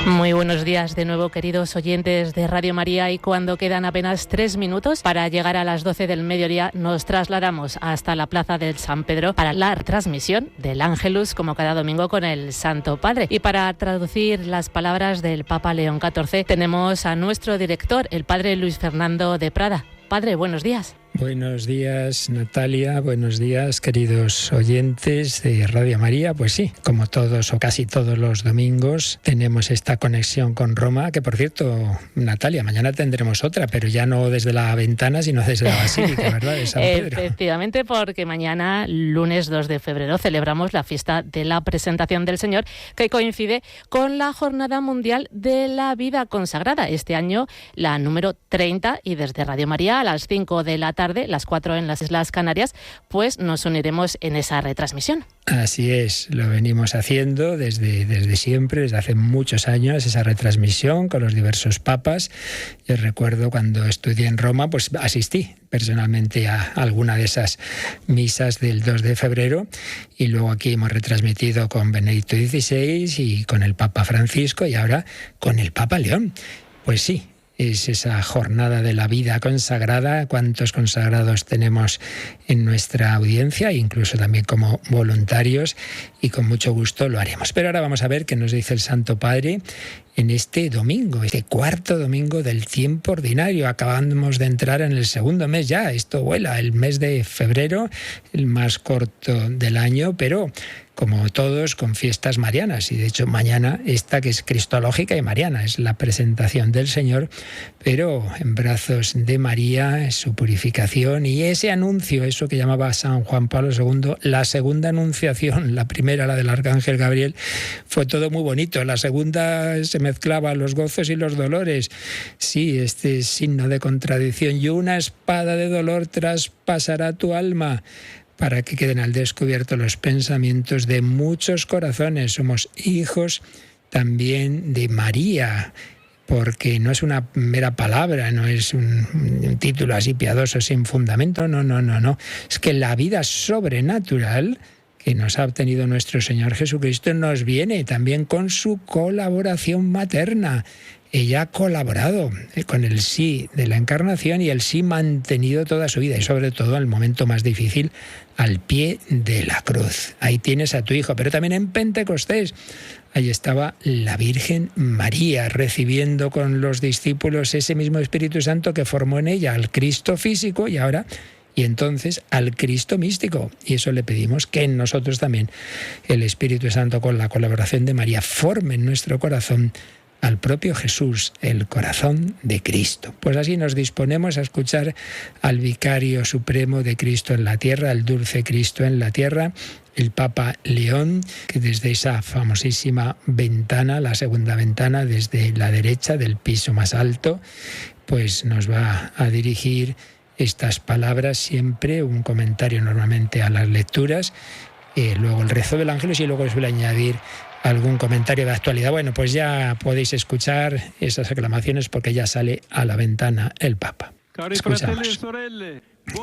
Muy buenos días de nuevo, queridos oyentes de Radio María, y cuando quedan apenas 3 minutos para llegar a las 12 del mediodía, nos trasladamos hasta la Plaza del San Pedro para la transmisión del Ángelus, como cada domingo, con el Santo Padre. Y para traducir las palabras del Papa León XIV, tenemos a nuestro director, el Padre Luis Fernando de Prada. Padre, buenos días. Buenos días, Natalia. Buenos días, queridos oyentes de Radio María. Pues sí, como todos o casi todos los domingos, tenemos esta conexión con Roma, que por cierto, Natalia, mañana tendremos otra, pero ya no desde la ventana, sino desde la Basílica, ¿verdad?, de San Pedro. Efectivamente, porque mañana, lunes 2 de febrero, celebramos la fiesta de la Presentación del Señor, que coincide con la Jornada Mundial de la Vida Consagrada. Este año, la número 30, y desde Radio María a las 5 de la tarde, las 4 en las Islas Canarias, pues nos uniremos en esa retransmisión. Así es, lo venimos haciendo desde siempre, desde hace muchos años, esa retransmisión con los diversos papas. Yo recuerdo cuando estudié en Roma, pues asistí personalmente a alguna de esas misas del 2 de febrero, y luego aquí hemos retransmitido con Benedicto XVI y con el Papa Francisco, y ahora con el Papa León. Pues sí, es esa jornada de la vida consagrada. ¿Cuántos consagrados tenemos en nuestra audiencia? Incluso también como voluntarios, y con mucho gusto lo haremos. Pero ahora vamos a ver qué nos dice el Santo Padre en este domingo, este cuarto domingo del tiempo ordinario. Acabamos de entrar en el segundo mes ya, esto vuela, el mes de febrero, el más corto del año, pero como todos, con fiestas marianas. Y de hecho mañana esta, que es cristológica y mariana, es la presentación del Señor, pero en brazos de María, su purificación y ese anuncio, eso que llamaba San Juan Pablo II, la segunda anunciación. La primera, la del Arcángel Gabriel, fue todo muy bonito. La segunda se mezclaba los gozos y los dolores. Sí, este signo de contradicción. Y una espada de dolor traspasará tu alma, para que queden al descubierto los pensamientos de muchos corazones. Somos hijos también de María, porque no es una mera palabra, no es un título así piadoso sin fundamento, no. Es que la vida sobrenatural que nos ha obtenido nuestro Señor Jesucristo nos viene también con su colaboración materna. Ella ha colaborado con el sí de la encarnación y el sí mantenido toda su vida, y sobre todo en el momento más difícil, al pie de la cruz. Ahí tienes a tu hijo. Pero también en Pentecostés, ahí estaba la Virgen María, recibiendo con los discípulos ese mismo Espíritu Santo que formó en ella al Cristo físico y entonces al Cristo místico. Y eso le pedimos, que en nosotros también el Espíritu Santo, con la colaboración de María, forme en nuestro corazón al propio Jesús, el corazón de Cristo. Pues así nos disponemos a escuchar al Vicario Supremo de Cristo en la tierra, el dulce Cristo en la tierra, el Papa León, que desde esa famosísima ventana, la segunda ventana desde la derecha del piso más alto, pues nos va a dirigir estas palabras, siempre un comentario normalmente a las lecturas, luego el rezo del Ángelus, y luego os voy a añadir algún comentario de actualidad. Bueno, pues ya podéis escuchar esas aclamaciones, porque ya sale a la ventana el Papa. Escuchamos.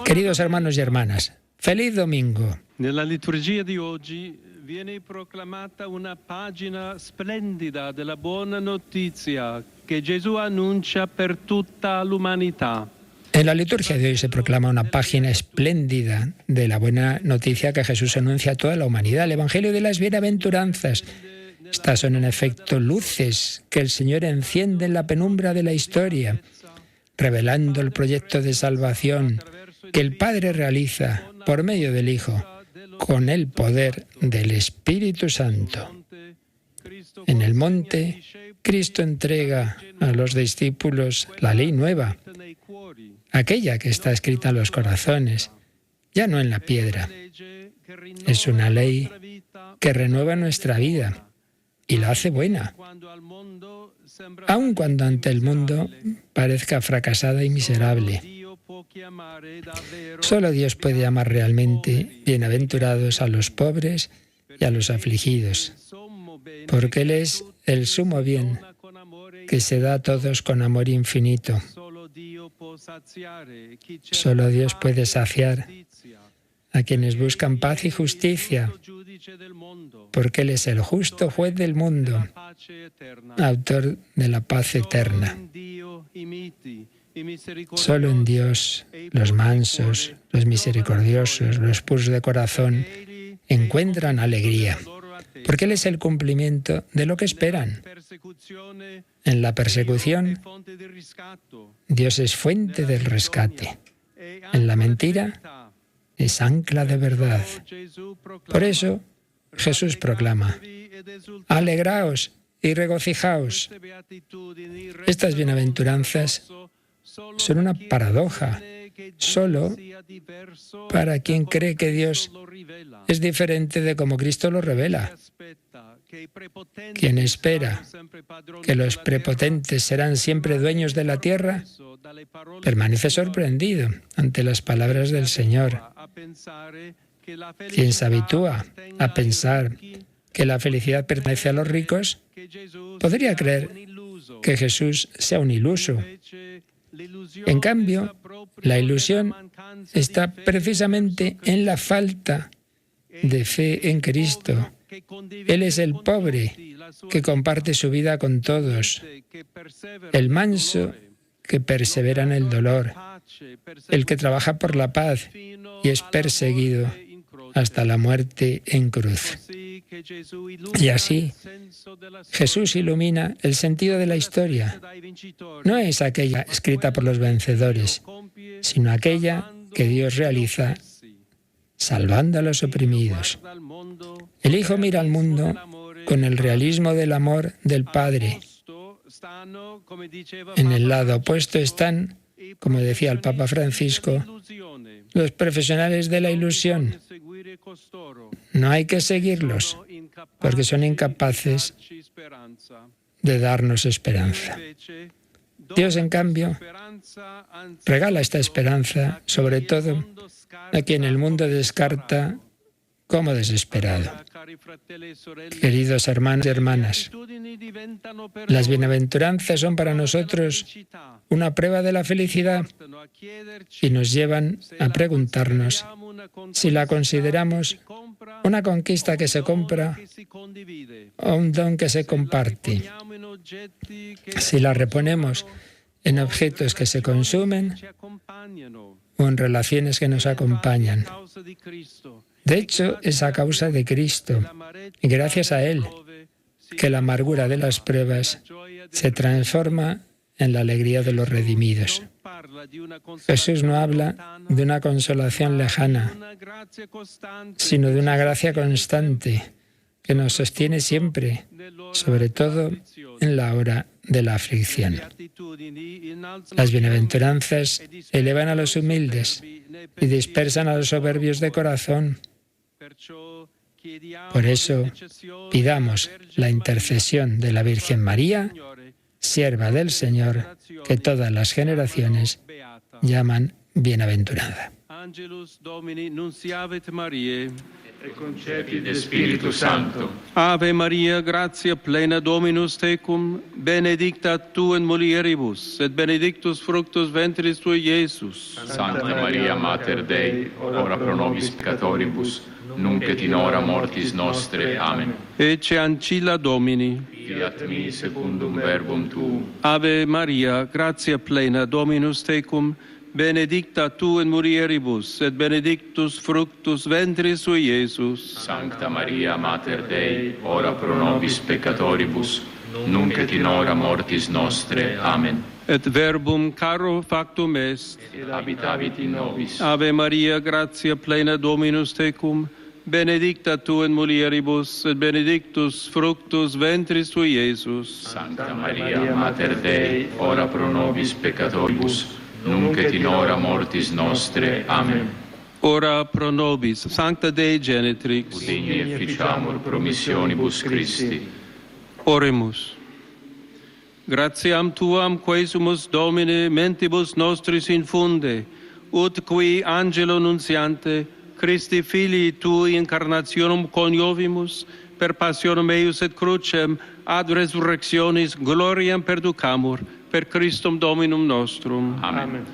Queridos hermanos y hermanas, feliz domingo. Nella liturgia di oggi viene proclamata una pagina splendida della buona notizia che Gesù annuncia per tutta l'umanità. En la liturgia de hoy se proclama una página espléndida de la buena noticia que Jesús anuncia a toda la humanidad, el Evangelio de las Bienaventuranzas. Estas son en efecto luces que el Señor enciende en la penumbra de la historia, revelando el proyecto de salvación que el Padre realiza por medio del Hijo, con el poder del Espíritu Santo. En el monte, Cristo entrega a los discípulos la ley nueva, aquella que está escrita en los corazones, ya no en la piedra. Es una ley que renueva nuestra vida y la hace buena, aun cuando ante el mundo parezca fracasada y miserable. Solo Dios puede amar realmente bienaventurados a los pobres y a los afligidos, porque Él es el sumo bien que se da a todos con amor infinito. Solo Dios puede saciar a quienes buscan paz y justicia, porque Él es el justo juez del mundo, autor de la paz eterna. Solo en Dios los mansos, los misericordiosos, los puros de corazón encuentran alegría, porque Él es el cumplimiento de lo que esperan. En la persecución, Dios es fuente del rescate. En la mentira, es ancla de verdad. Por eso, Jesús proclama: alegraos y regocijaos. Estas bienaventuranzas son una paradoja, solo para quien cree que Dios es diferente de como Cristo lo revela. Quien espera que los prepotentes serán siempre dueños de la tierra, permanece sorprendido ante las palabras del Señor. Quien se habitúa a pensar que la felicidad pertenece a los ricos, podría creer que Jesús sea un iluso. En cambio, la ilusión está precisamente en la falta de fe en Cristo. Él es el pobre que comparte su vida con todos, el manso que persevera en el dolor, el que trabaja por la paz y es perseguido hasta la muerte en cruz. Y así, Jesús ilumina el sentido de la historia. No es aquella escrita por los vencedores, sino aquella que Dios realiza salvando a los oprimidos. El Hijo mira al mundo con el realismo del amor del Padre. En el lado opuesto están, como decía el Papa Francisco, los profesionales de la ilusión. No hay que seguirlos, porque son incapaces de darnos esperanza. Dios, en cambio, regala esta esperanza, sobre todo a quien el mundo descarta como desesperado. Queridos hermanos y hermanas, las bienaventuranzas son para nosotros una prueba de la felicidad y nos llevan a preguntarnos si la consideramos una conquista que se compra o un don que se comparte. Si la reponemos en objetos que se consumen o en relaciones que nos acompañan. De hecho, es a causa de Cristo y gracias a Él que la amargura de las pruebas se transforma en la alegría de los redimidos. Jesús no habla de una consolación lejana, sino de una gracia constante que nos sostiene siempre, sobre todo en la hora de la aflicción. Las bienaventuranzas elevan a los humildes y dispersan a los soberbios de corazón. Por eso, pidamos la intercesión de la Virgen María, sierva del Señor, que todas las generaciones llaman bienaventurada. Angelus Domini nunciavit Mariae, et concepit Spiritus Sancto. Ave Maria, gratia plena Dominus tecum, benedicta tu in mulieribus, et benedictus fructus ventris tui, Iesus. Santa Maria, Mater Dei, ora pro nobis peccatoribus, nunc et in hora mortis nostre. Amen. Ecce ancilla Domini. Fiat mi secundum verbum tuum. Ave Maria, gratia plena Dominus tecum, benedicta tu in mulieribus, et benedictus fructus ventris tui, Iesus. Sancta Maria, Mater Dei, ora pro nobis peccatoribus, nunc et in hora mortis nostre. Amen. Et verbum caro factum est, Et habitavit in nobis. Ave Maria, gratia plena Dominus tecum, benedicta tu in mulieribus, et benedictus fructus ventris tui, Iesus. Sancta Maria, Mater Dei, ora pro nobis peccatoribus, nunc et in hora mortis nostre. Amen. Ora pro nobis, Sancta Dei Genitrix. Digni efficiamur promissionibus Christi. Oremus. Gratiam Tuam quesumus Domine mentibus nostris infunde, ut qui angelo nunciante, Christi Filii Tui incarnationum coniovimus, per passionem eius et crucem, ad resurrectionis gloriam perducamur, per Christum Dominum nostrum. Amen.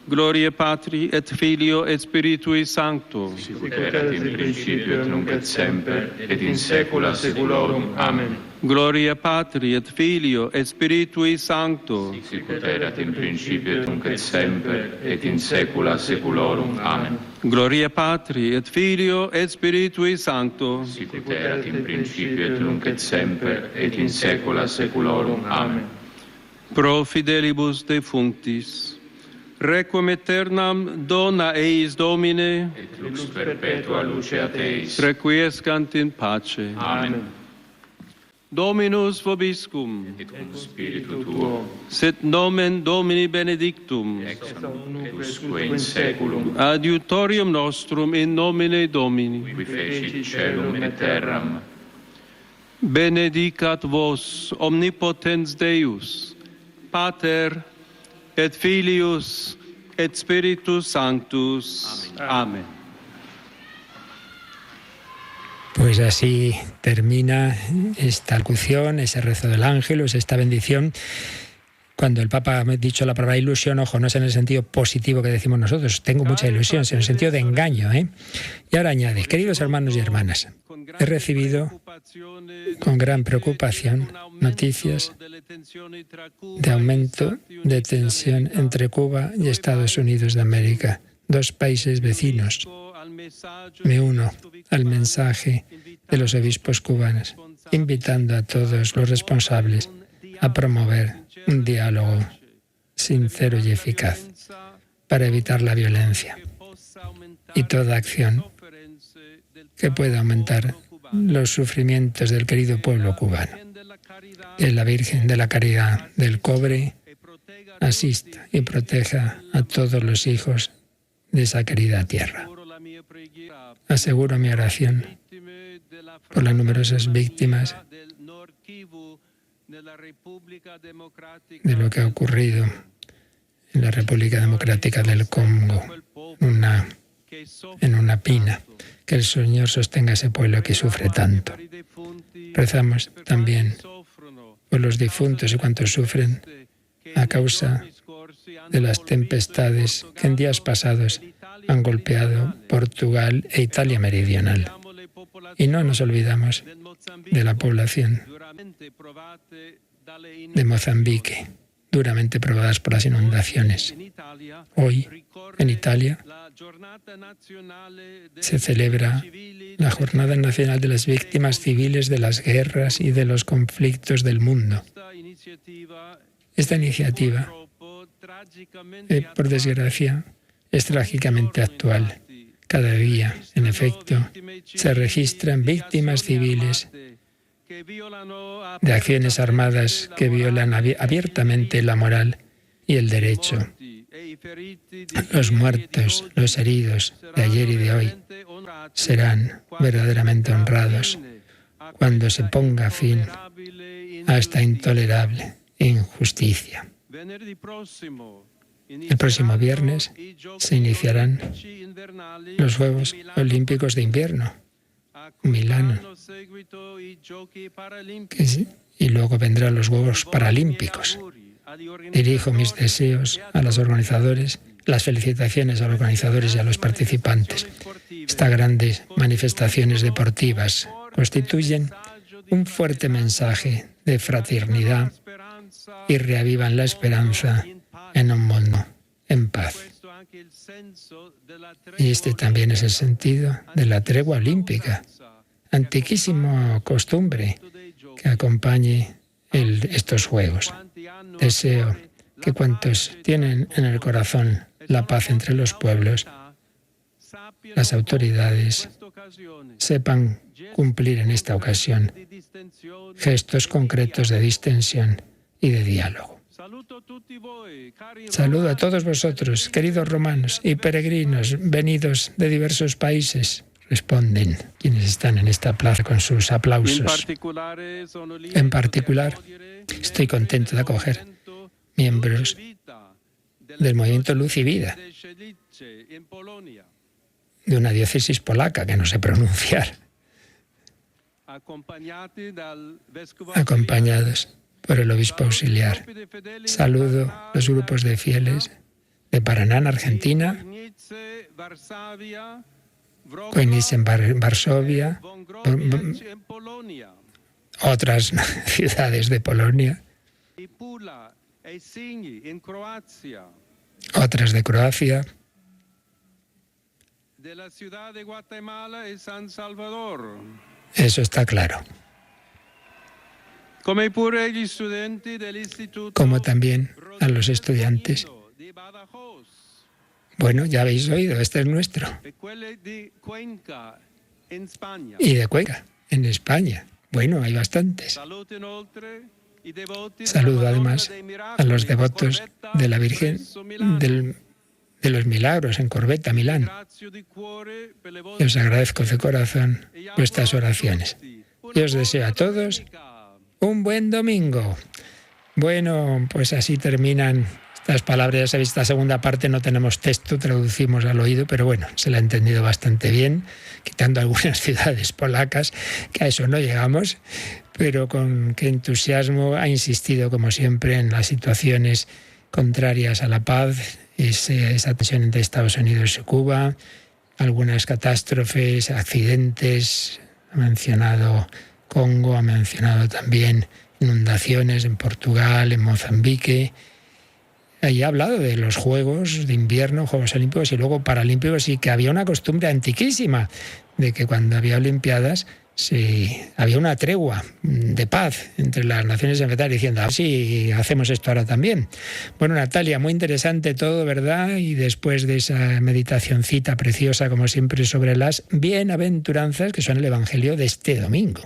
Gloria Patri et Filio et Spiritui Sancto. Sicut erat in principio et nunc et semper et in saecula saeculorum. Amen. Gloria Patri et Filio et Spiritui Sancto. Sicut erat in principio et nunc et semper et in saecula saeculorum. Amen. Gloria Patri et Filio et Spiritui Sancto. Sicut erat in principio et nunc et semper et in saecula saeculorum. Amen. Pro fidelibus defunctis, requiem aeternam dona eis Domine, Et lux perpetua luceat eis. requiescant in pace. Amen. Dominus vobiscum, Et cum spiritu tuo, sit nomen Domini benedictum, ex nunc et usque in saeculum, adiutorium nostrum in nomine Domini. qui fecit caelum et terram. Benedicat vos omnipotens Deus, Pater et Filius et Spiritus Sanctus. Amén. Pues así termina esta locución, ese rezo del ángelus, esta bendición. Cuando el Papa ha dicho la palabra ilusión, ojo, no es en el sentido positivo que decimos nosotros, tengo mucha ilusión, sino en el sentido de engaño. Y ahora añade, queridos hermanos y hermanas, he recibido con gran preocupación noticias de aumento de tensión entre Cuba y Estados Unidos de América, dos países vecinos. Me uno al mensaje de los obispos cubanos, invitando a todos los responsables a promover un diálogo sincero y eficaz para evitar la violencia y toda acción que pueda aumentar los sufrimientos del querido pueblo cubano. Que la Virgen de la Caridad del Cobre asista y proteja a todos los hijos de esa querida tierra. Aseguro mi oración por las numerosas víctimas de lo que ha ocurrido en la República Democrática del Congo, en una pina. Que el Señor sostenga a ese pueblo que sufre tanto. Rezamos también por los difuntos y cuantos sufren a causa de las tempestades que en días pasados han golpeado Portugal e Italia meridional. Y no nos olvidamos de la población de Mozambique, duramente probadas por las inundaciones. Hoy, en Italia, se celebra la Jornada Nacional de las Víctimas Civiles de las Guerras y de los Conflictos del Mundo. Esta iniciativa, por desgracia, es trágicamente actual. Cada día, en efecto, se registran víctimas civiles de acciones armadas que violan abiertamente la moral y el derecho. Los muertos, los heridos de ayer y de hoy serán verdaderamente honrados cuando se ponga fin a esta intolerable injusticia. El próximo viernes se iniciarán los Juegos Olímpicos de Invierno, Milano, y luego vendrán los Juegos Paralímpicos. Dirijo mis deseos a los organizadores, las felicitaciones a los organizadores y a los participantes. Estas grandes manifestaciones deportivas constituyen un fuerte mensaje de fraternidad y reavivan la esperanza en un mundo en paz. Y este también es el sentido de la tregua olímpica, antiquísima costumbre que acompañe estos Juegos. Deseo que cuantos tienen en el corazón la paz entre los pueblos, las autoridades, sepan cumplir en esta ocasión gestos concretos de distensión y de diálogo. Saludo a todos vosotros, queridos romanos y peregrinos venidos de diversos países. Responden quienes están en esta plaza con sus aplausos. En particular, estoy contento de acoger miembros del movimiento Luz y Vida, de una diócesis polaca que no sé pronunciar, acompañados por el obispo auxiliar. Saludo a los grupos de fieles de Paraná, en Argentina, Koinice en Varsovia, otras ciudades de Polonia, otras de Croacia, de la ciudad de Guatemala y San Salvador. Eso está claro. Como también a los estudiantes. Bueno, ya habéis oído, este es nuestro. Y de Cuenca, en España. Bueno, hay bastantes. Saludo además a los devotos de la Virgen de los Milagros en Corbetta, Milán. Y os agradezco de corazón vuestras oraciones. Y os deseo a todos un buen domingo. Bueno, pues así terminan estas palabras. Ya sabéis, esta segunda parte no tenemos texto, traducimos al oído, pero bueno, se la ha entendido bastante bien, quitando algunas ciudades polacas, que a eso no llegamos, pero con qué entusiasmo ha insistido, como siempre, en las situaciones contrarias a la paz, esa tensión entre Estados Unidos y Cuba, algunas catástrofes, accidentes, ha mencionado Congo, ha mencionado también inundaciones en Portugal, en Mozambique. Y ha hablado de los Juegos de Invierno, Juegos Olímpicos y luego Paralímpicos, y que había una costumbre antiquísima de que cuando había Olimpiadas había una tregua de paz entre las naciones enfrentadas, diciendo, a ver si hacemos esto ahora también. Bueno, Natalia, muy interesante todo, ¿verdad? Y después de esa meditacioncita preciosa, como siempre, sobre las bienaventuranzas, que son el Evangelio de este domingo.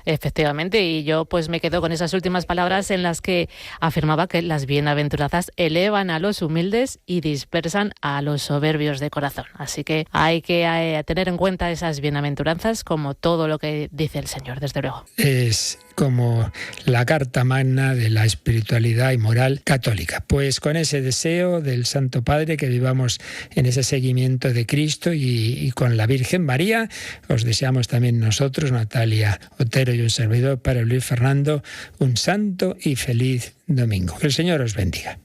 Efectivamente, y yo pues me quedo con esas últimas palabras en las que afirmaba que las bienaventuranzas elevan a los humildes y dispersan a los soberbios de corazón. Así que hay que tener en cuenta esas bienaventuranzas como todo lo que dice el Señor, desde luego. Es como la carta magna de la espiritualidad y moral católica. Pues con ese deseo del Santo Padre, que vivamos en ese seguimiento de Cristo y con la Virgen María, os deseamos también nosotros, Natalia Otero y un servidor, Padre Luis Fernando, un santo y feliz domingo. Que el Señor os bendiga.